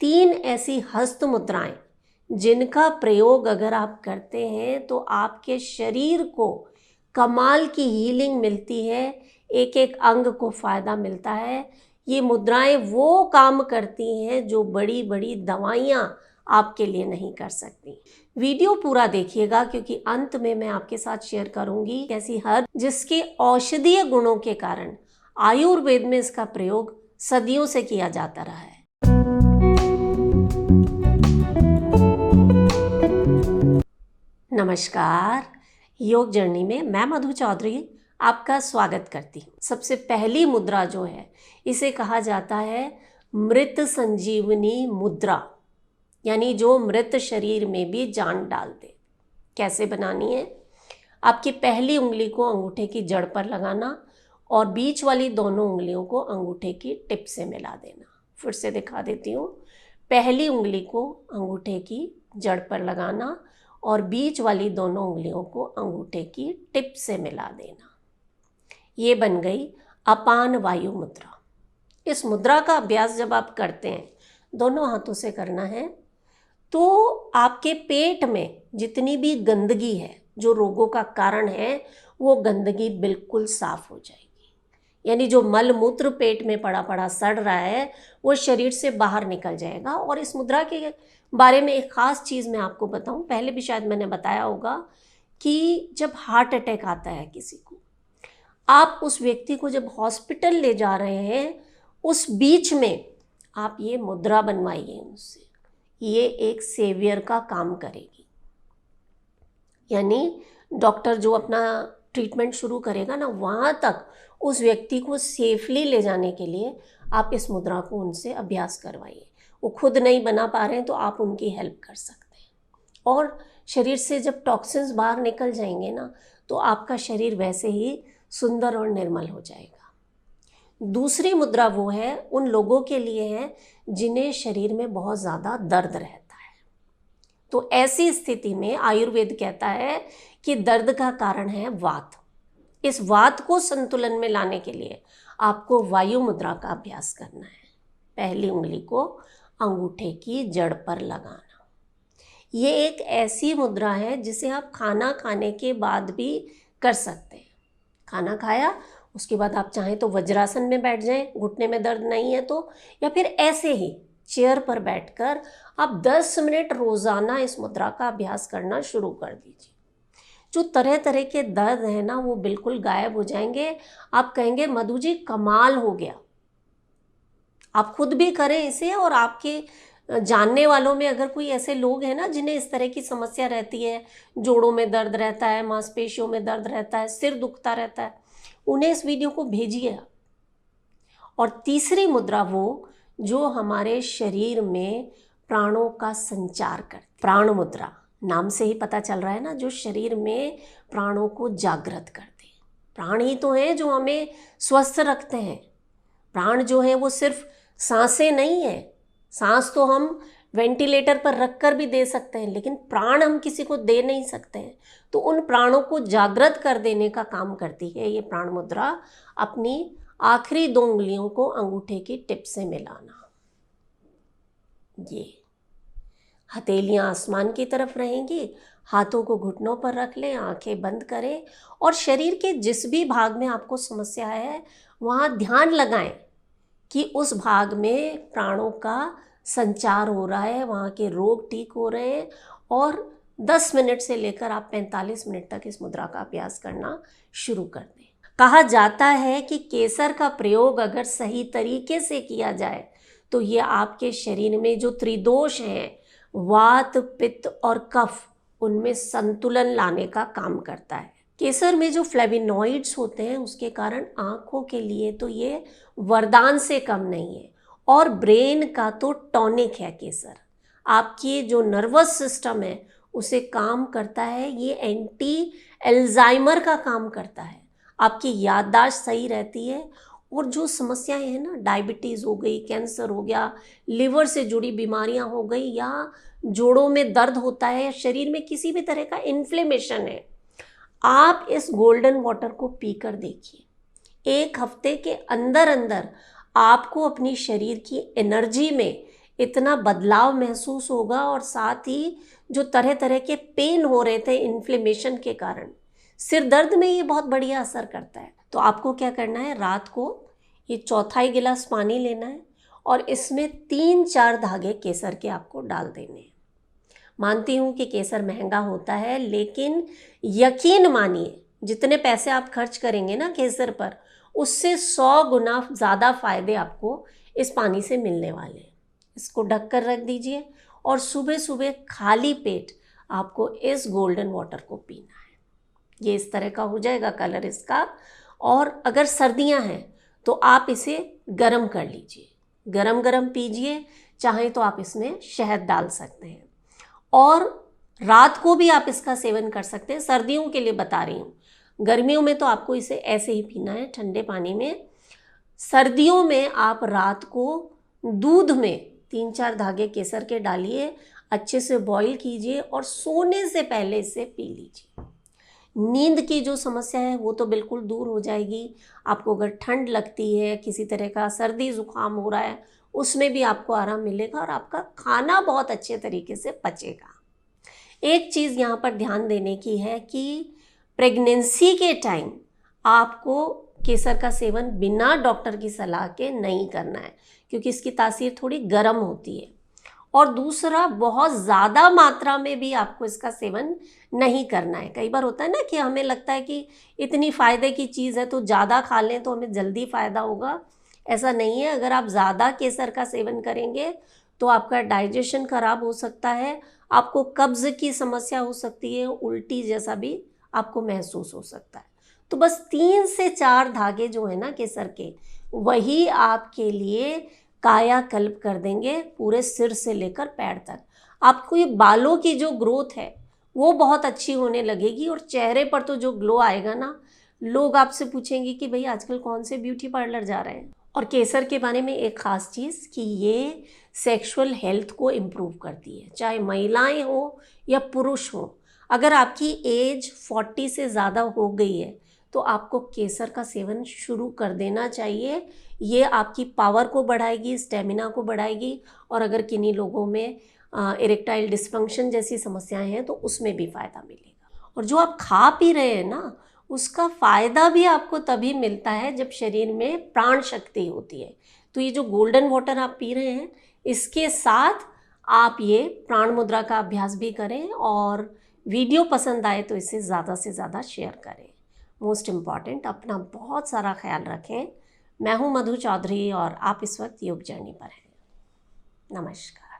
3 ऐसी हस्त मुद्राएं जिनका प्रयोग अगर आप करते हैं तो आपके शरीर को कमाल की हीलिंग मिलती है, एक एक अंग को फ़ायदा मिलता है। ये मुद्राएं वो काम करती हैं जो बड़ी बड़ी दवाइयाँ आपके लिए नहीं कर सकती। वीडियो पूरा देखिएगा क्योंकि अंत में मैं आपके साथ शेयर करूंगी ऐसी हर्ब जिसके औषधीय गुणों के कारण आयुर्वेद में इसका प्रयोग सदियों से किया जाता रहा है। नमस्कार, योग जर्नी में मैं मधु चौधरी आपका स्वागत करती हूँ। सबसे पहली मुद्रा जो है इसे कहा जाता है मृत संजीवनी मुद्रा, यानी जो मृत शरीर में भी जान डाल दे। कैसे बनानी है? आपकी पहली उंगली को अंगूठे की जड़ पर लगाना और बीच वाली दोनों उंगलियों को अंगूठे की टिप से मिला देना। फिर से दिखा देती हूँ। पहली उंगली को अंगूठे की जड़ पर लगाना और बीच वाली दोनों उंगलियों को अंगूठे की टिप से मिला देना। ये बन गई अपान वायु मुद्रा। इस मुद्रा का अभ्यास जब आप करते हैं, दोनों हाथों से करना है, तो आपके पेट में जितनी भी गंदगी है जो रोगों का कारण है वो गंदगी बिल्कुल साफ हो जाएगी। यानी जो मल मूत्र पेट में पड़ा पड़ा सड़ रहा है वो शरीर से बाहर निकल जाएगा। और इस मुद्रा के बारे में एक ख़ास चीज़ मैं आपको बताऊं, पहले भी शायद मैंने बताया होगा कि जब हार्ट अटैक आता है किसी को, आप उस व्यक्ति को जब हॉस्पिटल ले जा रहे हैं उस बीच में आप ये मुद्रा बनवाइए उनसे। ये एक सेवियर का काम करेगी। यानी डॉक्टर जो अपना ट्रीटमेंट शुरू करेगा ना, वहाँ तक उस व्यक्ति को सेफली ले जाने के लिए आप इस मुद्रा को उनसे अभ्यास करवाइए। वो खुद नहीं बना पा रहे हैं तो आप उनकी हेल्प कर सकते हैं। और शरीर से जब टॉक्सिन्स बाहर निकल जाएंगे ना, तो आपका शरीर वैसे ही सुंदर और निर्मल हो जाएगा। दूसरी मुद्रा वो है उन लोगों के लिए है जिन्हें शरीर में बहुत ज़्यादा दर्द रहता है। तो ऐसी स्थिति में आयुर्वेद कहता है कि दर्द का कारण है वात। इस वात को संतुलन में लाने के लिए आपको वायु मुद्रा का अभ्यास करना है। पहली उंगली को अंगूठे की जड़ पर लगाना। ये एक ऐसी मुद्रा है जिसे आप खाना खाने के बाद भी कर सकते हैं। खाना खाया उसके बाद आप चाहें तो वज्रासन में बैठ जाएं, घुटने में दर्द नहीं है तो, या फिर ऐसे ही चेयर पर बैठकर आप 10 मिनट रोज़ाना इस मुद्रा का अभ्यास करना शुरू कर दीजिए। जो तरह तरह के दर्द हैं ना वो बिल्कुल गायब हो जाएंगे। आप कहेंगे मधु जी कमाल हो गया। आप खुद भी करें इसे, और आपके जानने वालों में अगर कोई ऐसे लोग हैं ना जिन्हें इस तरह की समस्या रहती है, जोड़ों में दर्द रहता है, मांसपेशियों में दर्द रहता है, सिर दुखता रहता है, उन्हें इस वीडियो को भेजिए। और तीसरी मुद्रा वो जो हमारे शरीर में प्राणों का संचार करती, प्राण मुद्रा। नाम से ही पता चल रहा है ना, जो शरीर में प्राणों को जागृत करते हैं। प्राण ही तो हैं जो हमें स्वस्थ रखते हैं। प्राण जो है वो सिर्फ सांसें नहीं है। सांस तो हम वेंटिलेटर पर रखकर भी दे सकते हैं, लेकिन प्राण हम किसी को दे नहीं सकते हैं। तो उन प्राणों को जागृत कर देने का काम करती है ये प्राण मुद्रा। अपनी आखिरी 2 उंगलियों को अंगूठे की टिप से मिलाना। ये हथेलियां आसमान की तरफ रहेंगी, हाथों को घुटनों पर रख लें, आंखें बंद करें और शरीर के जिस भी भाग में आपको समस्या है वहाँ ध्यान लगाएं कि उस भाग में प्राणों का संचार हो रहा है, वहाँ के रोग ठीक हो रहे हैं। और 10 मिनट से लेकर आप 45 मिनट तक इस मुद्रा का अभ्यास करना शुरू कर दें। कहा जाता है कि केसर का प्रयोग अगर सही तरीके से किया जाए तो ये आपके शरीर में जो त्रिदोष हैं, वात, पित्त और कफ, उनमें संतुलन लाने का काम करता है। केसर में जो फ्लेविनॉइड्स होते हैं उसके कारण आँखों के लिए तो ये वरदान से कम नहीं है। और ब्रेन का तो टॉनिक है केसर। आपकी जो नर्वस सिस्टम है उसे काम करता है, ये एंटी एल्जाइमर का काम करता है। आपकी याददाश्त सही रहती है। और जो समस्याएं हैं ना, डायबिटीज़ हो गई, कैंसर हो गया, लिवर से जुड़ी बीमारियां हो गई, या जोड़ों में दर्द होता है, या शरीर में किसी भी तरह का इन्फ्लेमेशन है, आप इस गोल्डन वाटर को पीकर देखिए। 1 हफ्ते के अंदर अंदर आपको अपनी शरीर की एनर्जी में इतना बदलाव महसूस होगा, और साथ ही जो तरह तरह के पेन हो रहे थे इन्फ्लेमेशन के कारण, सिर दर्द में ये बहुत बढ़िया असर करता है। तो आपको क्या करना है, रात को ये चौथाई गिलास पानी लेना है और इसमें 3-4 धागे केसर के आपको डाल देने हैं। मानती हूँ कि केसर महंगा होता है, लेकिन यकीन मानिए जितने पैसे आप खर्च करेंगे ना केसर पर, उससे 100 गुना ज़्यादा फायदे आपको इस पानी से मिलने वाले हैं। इसको ढक कर रख दीजिए और सुबह सुबह खाली पेट आपको इस गोल्डन वाटर को पीना है। ये इस तरह का हो जाएगा कलर इसका। और अगर सर्दियां हैं तो आप इसे गरम कर लीजिए, गरम गरम पीजिए, चाहे तो आप इसमें शहद डाल सकते हैं। और रात को भी आप इसका सेवन कर सकते हैं, सर्दियों के लिए बता रही हूँ। गर्मियों में तो आपको इसे ऐसे ही पीना है ठंडे पानी में। सर्दियों में आप रात को दूध में 3-4 धागे केसर के डालिए, अच्छे से बॉईल कीजिए और सोने से पहले इसे पी लीजिए। नींद की जो समस्या है वो तो बिल्कुल दूर हो जाएगी। आपको अगर ठंड लगती है, किसी तरह का सर्दी जुकाम हो रहा है, उसमें भी आपको आराम मिलेगा और आपका खाना बहुत अच्छे तरीके से पचेगा। एक चीज़ यहाँ पर ध्यान देने की है कि प्रेगनेंसी के टाइम आपको केसर का सेवन बिना डॉक्टर की सलाह के नहीं करना है, क्योंकि इसकी तासीर थोड़ी गर्म होती है। और दूसरा, बहुत ज़्यादा मात्रा में भी आपको इसका सेवन नहीं करना है। कई बार होता है ना कि हमें लगता है कि इतनी फ़ायदे की चीज़ है तो ज़्यादा खा लें तो हमें जल्दी फ़ायदा होगा। ऐसा नहीं है। अगर आप ज़्यादा केसर का सेवन करेंगे तो आपका डाइजेशन खराब हो सकता है, आपको कब्ज़ की समस्या हो सकती है, उल्टी जैसा भी आपको महसूस हो सकता है। तो बस 3 से 4 धागे जो है ना केसर के, वही आपके लिए कायाकल्प कर देंगे पूरे सिर से लेकर पैर तक। आपको ये बालों की जो ग्रोथ है वो बहुत अच्छी होने लगेगी, और चेहरे पर तो जो ग्लो आएगा ना, लोग आपसे पूछेंगे कि भाई आजकल कौन से ब्यूटी पार्लर जा रहे हैं। और केसर के बारे में एक ख़ास चीज़ कि ये सेक्सुअल हेल्थ को इम्प्रूव करती है, चाहे महिलाएं हो या पुरुष हो। अगर आपकी एज 40 से ज़्यादा हो गई है तो आपको केसर का सेवन शुरू कर देना चाहिए। ये आपकी पावर को बढ़ाएगी, स्टेमिना को बढ़ाएगी, और अगर किन्हीं लोगों में इरेक्टाइल डिस्फंक्शन जैसी समस्याएं हैं तो उसमें भी फ़ायदा मिलेगा। और जो आप खा पी रहे हैं ना, उसका फ़ायदा भी आपको तभी मिलता है जब शरीर में प्राण शक्ति होती है। तो ये जो गोल्डन वाटर आप पी रहे हैं, इसके साथ आप ये प्राण मुद्रा का अभ्यास भी करें, और वीडियो पसंद आए तो इसे ज़्यादा से ज़्यादा शेयर करें। मोस्ट इम्पॉर्टेंट, अपना बहुत सारा ख्याल रखें। मैं हूँ मधु चौधरी और आप इस वक्त योग जर्नी पर हैं। नमस्कार।